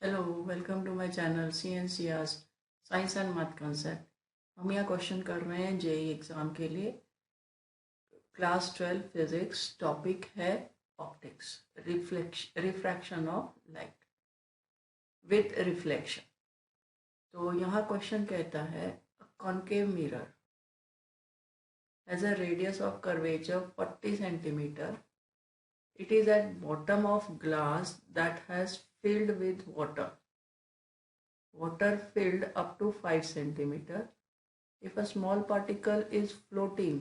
Hello, welcome to my channel CNCR's science and math concept. हम यहाँ question कर रहे हैं जेई एग्ज़ाम के लिए। क्लास 12 फिजिक्स, टॉपिक है optics, refraction of light with reflection. तो यहाँ क्वेश्चन कहता है concave mirror has a radius of curvature 40 centimetre. It is at bottom of glass that has filled with water filled up to 5 centimeter. If a small particle is floating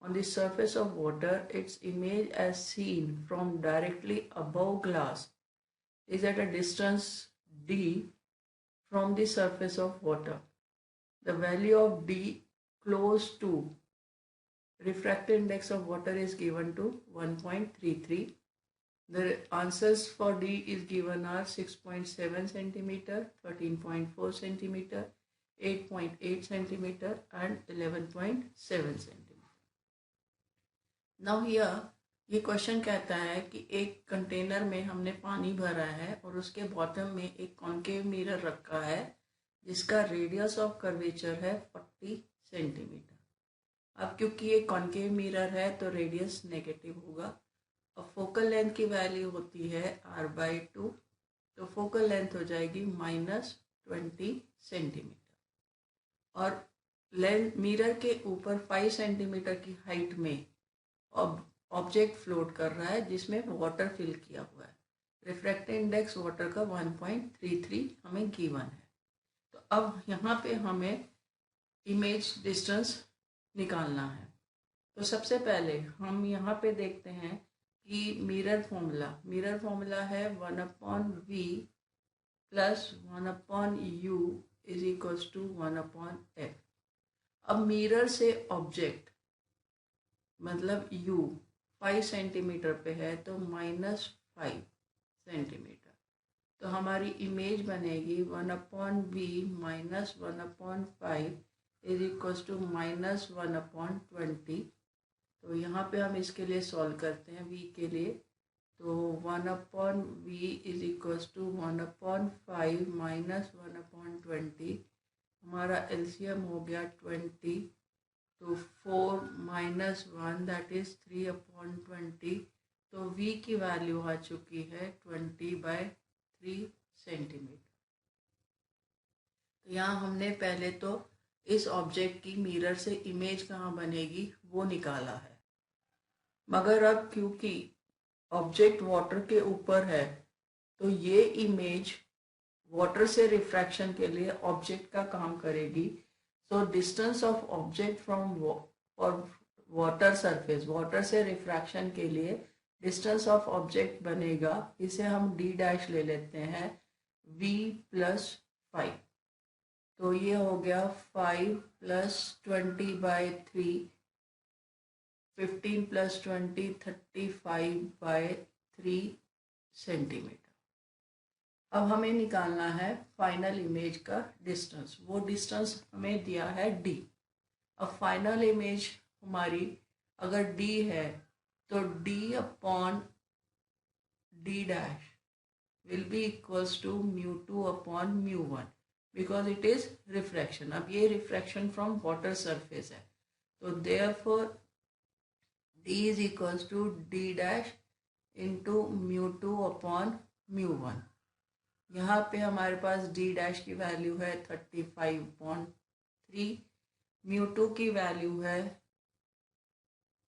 on the surface of water, its image as seen from directly above glass is at a distance d from the surface of water. The value of d close to refractive index of water is given to 1.33. The answers for D is given are 6.7 centimeter, 13.4 centimeter, 8.8 centimeter and 11.7 centimeter. Now here ये question कहता है कि एक container में हमने पानी भरा है और उसके बॉटम में एक कॉन्केव मिरर रखा है जिसका रेडियस ऑफ कर्वेचर है 40 सेंटीमीटर. अब क्योंकि ये कॉन्केव मिरर है तो रेडियस नेगेटिव होगा. अब फोकल लेंथ की वैल्यू होती है r/2, तो फोकल लेंथ हो जाएगी -20 सेंटीमीटर. और मिरर के ऊपर 5 सेंटीमीटर की हाइट में ऑब्जेक्ट फ्लोट कर रहा है जिसमें वाटर फिल किया हुआ है. रिफ्रैक्टिव इंडेक्स वाटर का 1.33 हमें गिवन है. तो अब यहाँ पे हमें इमेज डिस्टेंस निकालना है. तो सबसे पहले हम यहाँ पे देखते हैं कि मिरर फॉर्मूला है 1/v plus 1/u is equals to 1/f. अब मिरर से ऑब्जेक्ट मतलब u 5 सेंटीमीटर पे है तो -5 सेंटीमीटर. तो हमारी इमेज बनेगी 1/v minus 1/5 is equals to -1/20. तो यहाँ पे हम इसके लिए सॉल्व करते हैं v के लिए. तो 1/v is equals to 1/5 minus 1/20. हमारा एलसीएम हो गया 20. तो 4 माइनस 1 दैट इज 3/20. तो v की वैल्यू आ चुकी है 20/3 सेंटीमीटर. तो यहाँ हमने पहले तो इस ऑब्जेक्ट की मिरर से इमेज कहाँ बनेगी वो निकाला है. मगर अब क्योंकि ऑब्जेक्ट वाटर के ऊपर है तो ये इमेज वाटर से रिफ्रैक्शन के लिए ऑब्जेक्ट का काम करेगी. So distance of object from water surface, water से रिफ्रैक्शन के लिए डिस्टेंस ऑफ ऑब्जेक्ट बनेगा, इसे हम d' ले लेते हैं v प्लस 5. तो ये हो गया 5 प्लस 20/3, 15 प्लस 20 35/3 सेंटीमीटर. अब हमें निकालना है फाइनल इमेज का डिस्टेंस. वो डिस्टेंस हमें दिया है d. अब फाइनल इमेज हमारी अगर d है तो d/d' will be equals to μ2/μ1 because it is refraction. अब ये रिफ्रैक्शन फ्रॉम वाटर सरफेस है तो therefore d is equals to d' into μ2/μ1. यहाँ पे हमारे पास d' की वैल्यू है 35.3. μ2 की वैल्यू है,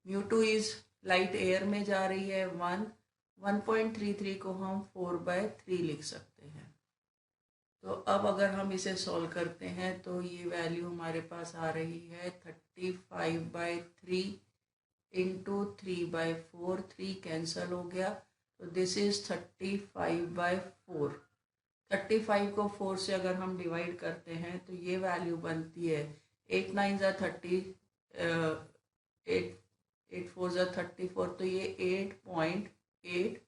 μ2 इज लाइट एयर में जा रही है 1.33 को हम 4/3 लिख सकते हैं. तो अब अगर हम इसे सॉल्व करते हैं तो ये वैल्यू हमारे पास आ रही है 35/3 इंटू 3/4. 3 कैंसल हो गया तो दिस इज 35/4. 35 को 4 से अगर हम डिवाइड करते हैं तो ये वैल्यू बनती है 8 9 ज़ा 30, 8 4 ज़ा 34. तो ये 8.8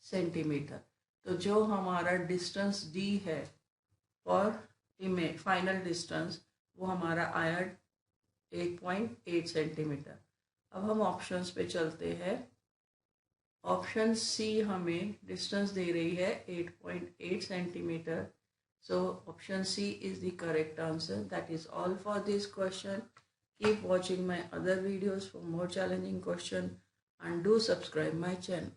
सेंटीमीटर. तो जो हमारा डिस्टेंस d है और इमेज फाइनल डिस्टेंस वो हमारा आया 8.8 सेंटीमीटर. अब हम ऑप्शंस पे चलते हैं ऑप्शन सी हमें डिस्टेंस दे रही है 8.8 centimetre. So option C is the correct answer. That is all for this question. Keep watching my other videos for more challenging questions and do subscribe my channel.